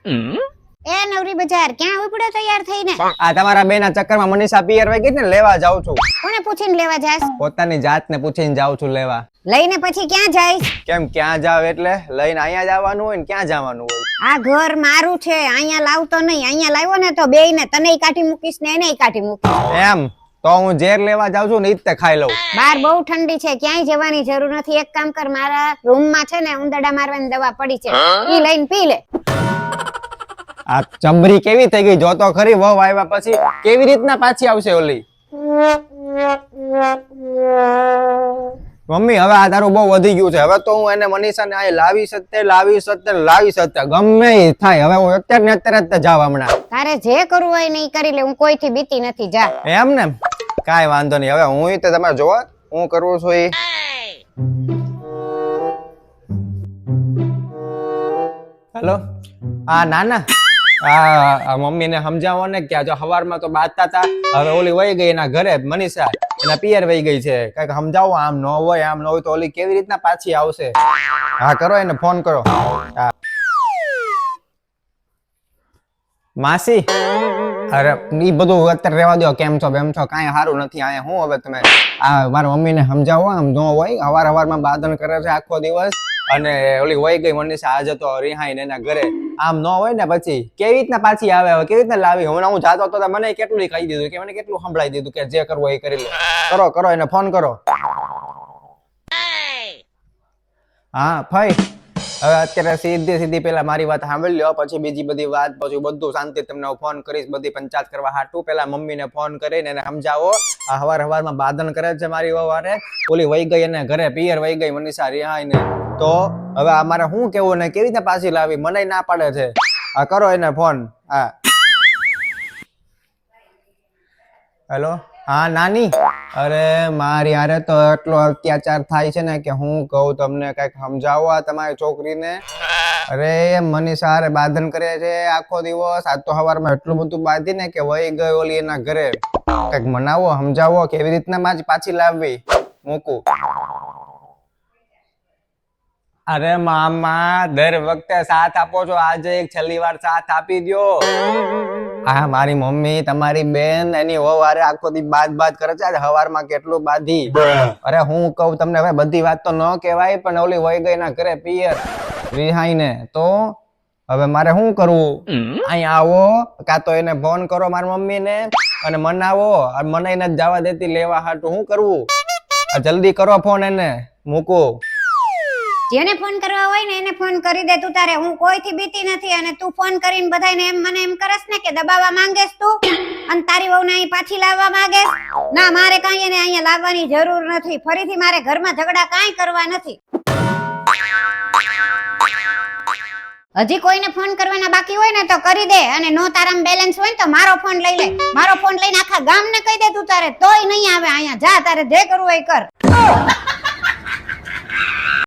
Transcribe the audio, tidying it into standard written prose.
એ નવરી બજાર ક્યાં ઉપડે તૈયાર થઈને? આ તમારા બેના ચક્કરમાં મનીષા પિયર વઈ ગઈ ને લેવા જાઉં છું. કોને પૂછીને લેવા જાસ? પોતાની જાતને પૂછીને જાઉં છું લેવા. લઈને પછી ક્યાં જાઈસ? કેમ ક્યાં જાવ એટલે લઈને અહીંયા જવાનું હોય ને ક્યાં જવાનું હોય? આ ઘર મારું છે, અહીંયા લાવતો નહીં. અહીંયા લાવ્યો ને તો બેયને તનેય કાઢી મૂકીશ ને એનેય કાઢી મૂકીશ. એમ તો હું ઝેર લેવા જાઉં છું ને ઈ જ તે ખાઈ લઉં. બાર બહુ ઠંડી છે, ક્યાંય જવાની જરૂર નથી. એક કામ કર, મારા રૂમમાં છે ને ઉંદરડા મારવાની દવા પડી છે, ઈ લઈને પી લે. આ ચમરી કેવી થઈ ગઈ જોતો ખરી. વહુ આવ્યા પછી કેવી રીતના પાછી આવશે ઓલી? મમ્મી હવે આ તારું બહુ વધી ગયું છે. હવે તો હું એને મનીષાને આ લાવી શકતે ગમે ઈ થાય. હવે હું અત્યારે જ જાવ હમણાં. તારે જે કરવું હોય ને ઈ કરી લે, હું કોઈથી બીતી નથી. જા. એમ ને કાઈ વાંધો નહીં. હવે હું તો તમારે જોવા હું કરવું છું ઈ. હેલો હા નાના આ મમ્મીને સમજાવો ને કે જો હવારમાં તો બાજતા હતા, હવે ઓલી વહી ગઈ એના ઘરે મનીષા એના પિયર વહી ગઈ છે. કઈક સમજાવો. આમ ન હોય તો ઓલી કેવી રીતના પાછી આવશે? હા કરો એને ફોન કરો. હા માસી અરે ઈ બધું અત્યારે રહેવા દો. કેમ છો બેમ છો? કાંઈ સારું નથી. અહીંયા હું હવે તમે આ મારા મમ્મીને સમજાવો. આમ ન હોય હવારમાં બાદન કરે છે આખો દિવસ, અને ઓલી વહી ગઈ મનીષા આજે તો રિહાઈને એના ઘરે. આમ ન હોય ને પછી કેવી રીતના પાછી આવે? હવે કેવી રીતના લાવી? હું જાતો તો મને કેટલું કહી દીધું કે મને કેટલું સંભળાઈ દીધું કે જે કરવું એ કરી લે. કરો એને ફોન કરો. હા ભાઈ હવે અત્યારે સીધી પેલા મારી વાત સાંભળી લ્યો, પછી બીજી બધી વાત પછી બધું શાંતિ તમને ફોન કરીશ. બધી પંચાયત કરવા હાટું પેલા મમ્મીને ફોન કરીને એને સમજાવો. આ હવારમાં બાદન કરે છે મારી વવારે. ઓલી વહી ગઈ એને ઘરે પિયર વહી ગઈ મનીષા રિહાઈને. તો હવે અમારે શું કેવું ને કેવી રીતે પાછી લાવી? મને ના પાડે છે. આ કરો એને ફોન. હા હેલો હા નાની. અરે મારી યારે તો એટલો અત્યાચાર થાય છે ને કે હું કહું તમને. કઈક સમજાવો આ તમારી છોકરીને. અરે મનીષા હારે બાંધન કરે છે આખો દિવસ. આજ તો સવારમાં એટલું બધું બાંધી ને કે વહી ગઈ ઓલી એના ઘરે. કઈક મનાવો સમજાવો કેવી રીતના પાછી લાવવી. મૂકું. અરે મામા દર વખતે સાથ આપો છો, આજે એક છેલ્લી વાર સાથ આપી દો. હા મારી મમ્મી તમારી બેન એની વહુ હારે આખો દી બાદ કરે છે. આજે હવારમાં કેટલું બાધી. અરે હું કહું તમને હવે બધી વાત તો ન કહેવાય, પણ ઓલી વહી ગઈ ના ઘરે પિયર રિહાઈને. તો હવે મારે શું કરવું? અહીંયા આવો કાં તો એને ફોન કરો મારી મમ્મીને અને મનાવો. મને એને જવા દેતી લેવા હાટું. શું કરવું? જલ્દી કરો ફોન એને. મૂકું. જેને ફોન કરવા હોય ને એને ફોન કરી દે તું તારે. હું કોઈથી બીતી નથી. અને તું ફોન કરીને બધાને મને એમ કરસ ને કે દબાવવા માંગેસ તું અને તારી વહુને અહીં પાછી લાવવા માંગેસ. ના, મારે કાંઈ એને અહીંયા લાવવાની જરૂર નથી. ફરીથી મારે ઘરમાં ઝઘડા કાંઈ કરવા નથી. હજી કોઈને ફોન કરવાના બાકી હોય ને તો કરી દે, અને નો તારામાં બેલેન્સ હોય ને તો મારો ફોન લઈ લે. મારો ફોન લઈને આખા ગામને કહી દે તું તારે, તોય નહીં આવે અહીંયા. જા, તારે જે કરવું હોય કર.